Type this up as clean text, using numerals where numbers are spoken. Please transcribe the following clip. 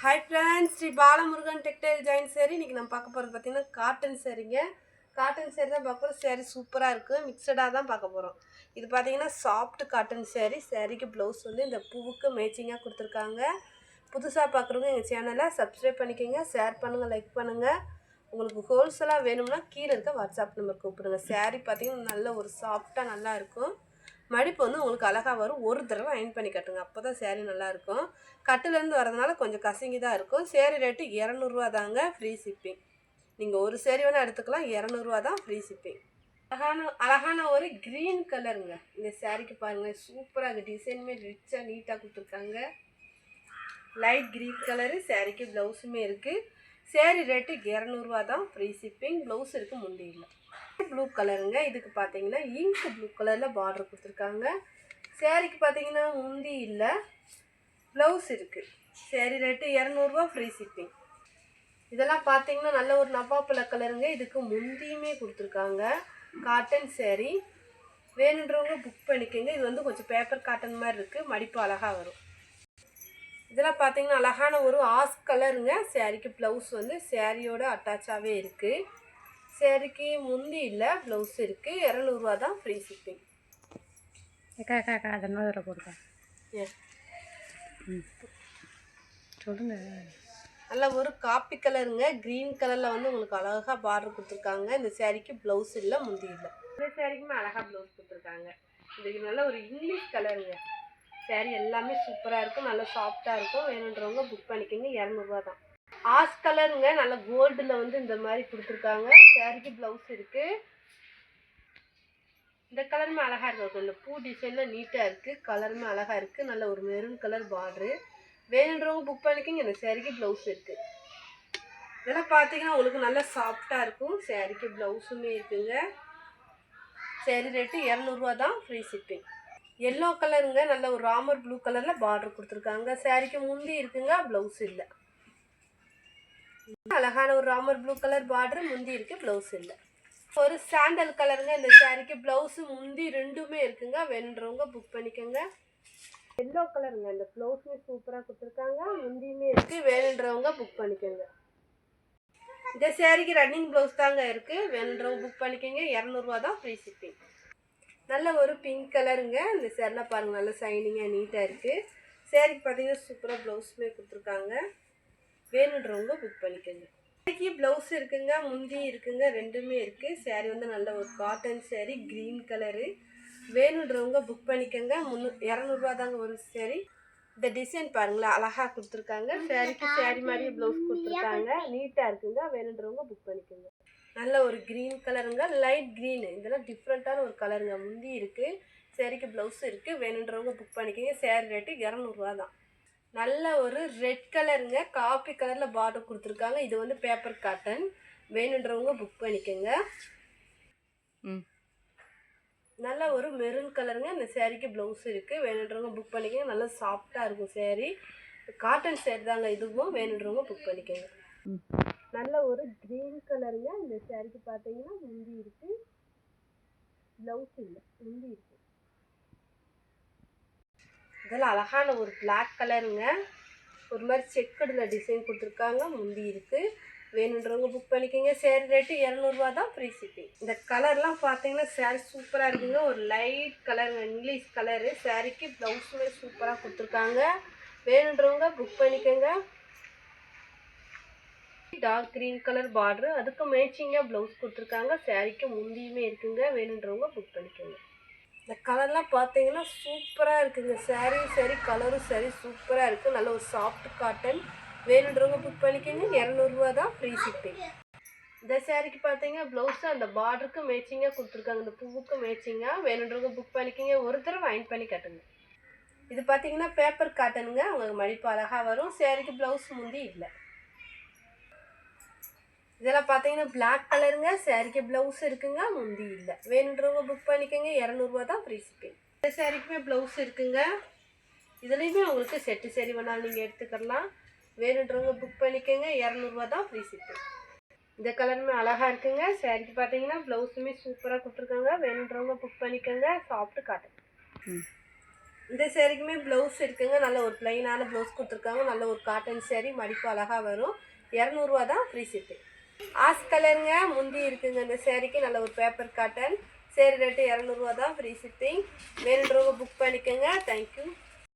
Hi friends Shri Balamurugan textile joint सारी इनकी நம்ம பார்க்க போறது பாத்தீங்கன்னா காட்டன் சாரிங்க காட்டன் சாரி தான் பார்க்க போறோம் சாரி சூப்பரா இருக்கு மிக்ஸ்டா தான் பார்க்க போறோம் இது பாத்தீங்கன்னா சாஃப்ட் காட்டன் சாரி சாரிக்கு ப்ளவுஸ் வந்து இந்த பூவுக்கு மேட்சிங்கா கொடுத்திருக்காங்க புதுசா பார்க்கறவங்க எங்க சேனலை சப்ஸ்கிரைப் பண்ணிக்கங்க ஷேர் பண்ணுங்க லைக் பண்ணுங்க உங்களுக்கு ஹோல்சேலா வேணும்னா கீழ இருக்க வாட்ஸ்அப் நம்பர் கூப்பிடுங்க சாரி பாத்தீங்கன்னா நல்ல ஒரு சாஃப்ட்டா நல்லா இருக்கும் மடிப்பு வந்து உங்களுக்கு அழகா வரும் ஒரு தடவை அயன் பண்ணி கட்டுங்க அப்பதான் சாரி நல்லா இருக்கும் கட்டில இருந்து வரதுனால கொஞ்சம் கசங்கி தான் இருக்கும் சாரி ரேட் 200 ரூபாய் தாங்க ஃப்ரீ ஷிப்பிங் நீங்க ஒரு சாரி வேணா எடுத்துக்கலாம் 200 ரூபாய் தான் ஃப்ரீ ஷிப்பிங் அழகான ஒரு கிரீன் கலருங்க இந்த சாரிக்கு பாருங்க சூப்பரா இருக்கு டிசைனுமே ரிச்சா நீட்டா கொடுத்திருக்காங்க லைட் கிரீன் கலர் சாரிக்கு ப்ளவுஸுமே இருக்கு சாரி ரேட் 200 ரூபாய் தான் ஃப்ரீ ஷிப்பிங் ப்ளவுஸ் இருக்கு முந்தி இல்ல ப்ளூ கலருங்க இதுக்கு பாத்தீங்கன்னா இங்க் ப்ளூ கலர்ல பார்டர் கொடுத்திருக்காங்க சாரிக்கு பாத்தீங்கன்னா முந்தி இல்ல ப்ளவுஸ் இருக்கு சாரி ரேட் 200 ரூபாய் ஃப்ரீ ஷிப்பிங் இதெல்லாம் பாத்தீங்கன்னா நல்ல ஒரு நவாப்பழ கலருங்க இதுக்கு முந்தியுமே கொடுத்திருக்காங்க காட்டன் சாரி வேணும்ன்றவங்க புக் பண்ணிக்கங்க இது வந்து கொஞ்சம் பேப்பர் காட்டன் மாதிரி இருக்கு மடிப்பு அழகா வரும் இதெல்லாம் பாத்தீங்கன்னா அழகான ஒரு ஆஸ் கலருங்க சாரிக்கு ப்ளவுஸ் வந்து சாரியோட அட்டாச்சாவே இருக்கு சாரிக்கு முந்தி இல்ல ப்ளவுஸ் இருக்கு 200 ரூபாய் தான் ஃப்ரீ ஷிப்பிங் அதனால வர போடுங்க சொல்லுங்க நல்ல ஒரு காப்பி கலருங்க கிரீன் கலர்ல வந்து உங்களுக்கு அழகா பார்டர் கொடுத்திருக்காங்க இந்த சாரிக்கு ப்ளவுஸ் இல்ல முந்தி இல்ல இந்த சாரிக்குமே அழகா ப்ளவுஸ் கொடுத்திருக்காங்க இதுக்கு நல்ல ஒரு இங்கிலீஷ் கலருங்க சாரி எல்லாமே சூப்பரா இருக்கும் நல்ல சாஃப்ட்டா இருக்கும் வேணும்ன்றவங்க புக் பண்ணிக்கங்க 200 ரூபாய் தான் ஆஸ் கலருங்க நல்ல கோல்டுல வந்து இந்த மாதிரி கொடுத்திருக்காங்க சாரிக்கு ப்ளவுஸ் இருக்கு இந்த கலருமே அழகா இருக்கு இந்த பூ டிசைன்ல நீட்டா இருக்கு கலருமே அழகா இருக்கு நல்ல ஒரு மெரூன் கலர் பார்டர் வேணும்ன்றவங்க புக் பண்ணிக்கங்க இந்த சாரிக்கு ப்ளவுஸ் இருக்கு இதெல்லாம் பாத்தீங்கன்னா உங்களுக்கு நல்ல சாஃப்ட்டா இருக்கும் சாரிக்கு ப்ளவுஸுமே இருக்குங்க சாரி ரேட் 200 ரூபாய் தான் ஃப்ரீ ஷிப்பிங் yellow கலருங்க நல்ல ஒரு ராமர் ப்ளூ கலர்ல பார்டர் கொடுத்திருக்காங்க சாரிக்கு முந்தி இருக்குங்க ப்ளவுஸ் இல்ல அழகான ஒரு ராமர் ப்ளூ கலர் பார்டர் முந்தி இருக்கு ப்ளவுஸ் இல்ல ஒரு சாண்டல் கலருங்க இந்த சாரிக்கு ப்ளவுஸ் முந்தி ரெண்டுமே இருக்குங்க வேணும்ன்றவங்க புக் பண்ணிக்கங்க yellow கலருங்க இந்த ப்ளவுஸ்மே சூப்பரா கொடுத்திருக்காங்க முந்தியுமே இருக்கு வேணும்ன்றவங்க புக் பண்ணிக்கங்க இந்த சாரிக்கு ரன்னிங் ப்ளவுஸ் தாங்க இருக்கு வேணும்ன்றவங்க புக் பண்ணிக்கங்க 200 ரூபாய் தான் ஃப்ரீ ஷிப்பிங் நல்ல ஒரு பிங்க் கலருங்க இந்த சாரில பாருங்க நல்ல ஷைனிங்கா நீட்டா இருக்கு சாரிக்கு பாத்தீங்கன்னா சூப்பரா ப்ளவுஸ்மே கொடுத்திருக்காங்க வேணும்ன்றவங்க புக் பண்ணிக்கங்க சாரிக்கு ப்ளவுஸ் இருக்குங்க முந்தி இருக்குங்க ரெண்டுமே இருக்கு சாரி வந்து நல்ல ஒரு காட்டன் சாரி கிரீன் கலரு வேணும்ன்றவங்க புக் பண்ணிக்கங்க 200 ரூபாய் தாங்க ஒரு சாரி இந்த டிசைன் பாருங்களேன் அழகா கொடுத்திருக்காங்க சாரிக்கு சாரி மாதிரி ப்ளவுஸ் கொடுத்திருக்காங்க நீட்டா இருக்குங்க வேணும்ன்றவங்க புக் பண்ணிக்கங்க நல்ல ஒரு கிரீன் கலருங்க லைட் கிரீன் இதெல்லாம் டிஃப்ரெண்டான ஒரு கலருங்க முந்தி இருக்கு சாரிக்கு ப்ளவுஸ் இருக்கு வேணும்ன்றவங்க புக் பண்ணிக்கங்க சாரி ரேட் 200 ரூபாய் தான் நல்ல ஒரு ரெட் கலருங்க காபி கலர்ல பார்டர் கொடுத்திருக்காங்க இது வந்து பேப்பர் காட்டன் வேணும்ன்றவங்க புக் பண்ணிக்கங்க நல்ல ஒரு மெரூன் கலருங்க இந்த சாரிக்கு ப்ளவுஸ் இருக்கு வேணும்ன்றவங்க புக் பண்ணிக்கங்க நல்ல சாஃப்ட்டா இருக்கும் சாரி காட்டன் சாரி தாங்க இதுவும் வேணும்ன்றவங்க புக் பண்ணிக்கங்க நல்ல ஒரு கிரீன் கலருங்க இந்த சாரிக்கு பாத்தீங்கன்னா முந்தி இருக்கு ப்ளவுஸ் இல்ல முந்தி இருக்கு இதெல்லாம் அழகான ஒரு Black கலருங்க ஒரு மாதிரி செக்குடுல டிசைன் கொடுத்திருக்காங்க முந்தி இருக்கு வேணும்ன்றவங்க புக் பண்ணிக்கங்க சாரி ரேட் 200 ரூபாய் தான் ஃப்ரீ ஷிப்பிங் இந்த கலர்லாம் பாத்தீங்கன்னா சாரி சூப்பரா இருக்குங்க ஒரு லைட் கலருங்க இங்கிலீஷ் கலரு சாரிக்கு ப்ளவுஸுமே சூப்பரா கொடுத்திருக்காங்க வேணும்ன்றவங்க புக் பண்ணிக்கங்க டார்க் கிரீன் கலர் பார்டர் அதுக்கு மேட்சிங்கா ப்ளவுஸ் கொடுத்திருக்காங்க சாரிக்கு முந்தியுமே இருக்குங்க வேணும்ன்றவங்க புக் பண்ணிக்கோங்க இந்த கலர்லாம் பாத்தீங்கன்னா சூப்பரா இருக்குங்க சாரி கலரும் சரி சூப்பரா இருக்கு நல்ல ஒரு சாஃப்ட் காட்டன் வேணும்ன்றவங்க புக் பண்ணிக்கோங்க 200 ரூபாய் தான் ஃப்ரீ ஷிப்பிங் இந்த சாரிக்கு பாத்தீங்கன்னா ப்ளவுஸ் அந்த பார்டருக்கு மேட்சிங்கா கொடுத்திருக்காங்க இந்த பூவுக்கு மேட்சிங்கா வேணும்ன்றவங்க புக் பண்ணிக்கோங்க ஒரு தடவை அயன் பண்ணி கட்டுங்க இது பாத்தீங்கன்னா பேப்பர் காட்டனுங்க உங்களுக்கு மடிப்பு அழகா வரும் சாரிக்கு ப்ளவுஸ் முந்தி இல்ல இதெல்லாம் பாத்தீங்கன்னா Black கலருங்க சாரிக்கு ப்ளவுஸ் இருக்குங்க முந்தி இல்ல வேணும்ன்றவங்க புக் பண்ணிக்கங்க 200 ரூபாய் தான் ஃப்ரீ ஷிப்பிங் இந்த சாரிக்குமே ப்ளவுஸ் இருக்குங்க இதுலயுமே உங்களுக்கு செட் சாரி வேணாலும் நீங்க எடுத்துக்கலாம் வேணும்ன்றவங்க புக் பண்ணிக்கங்க 200 ரூபாய் தான் ஃப்ரீ ஷிப்பிங் இந்த கலருமே அழகா இருக்குங்க சாரிக்கு பாத்தீங்கன்னா ப்ளவுஸுமே சூப்பரா கொடுத்திருக்காங்க வேணும்ன்றவங்க புக் பண்ணிக்கங்க சாஃப்ட் காட்டன் இந்த சேரீக்குமே ப்ளவுஸ் இருக்குங்க. நல்ல ஒரு ப்ளைனான ப்ளவுஸ் கொடுத்துருக்காங்க. நல்ல ஒரு காட்டன் சேரீ, மடிப்பு அழகாக வரும். 200 தான் ஃப்ரீ ஷிப்பிங். ஆஸ் கலருங்க முந்தி இருக்குங்க இந்த சேரீக்கு. நல்ல ஒரு பேப்பர் காட்டன் சேரீ. ரேட்டு 200 தான் ஃப்ரீ ஷிப்பிங். வேணுன்றவங்க புக் பண்ணிக்கோங்க. தேங்க்யூ.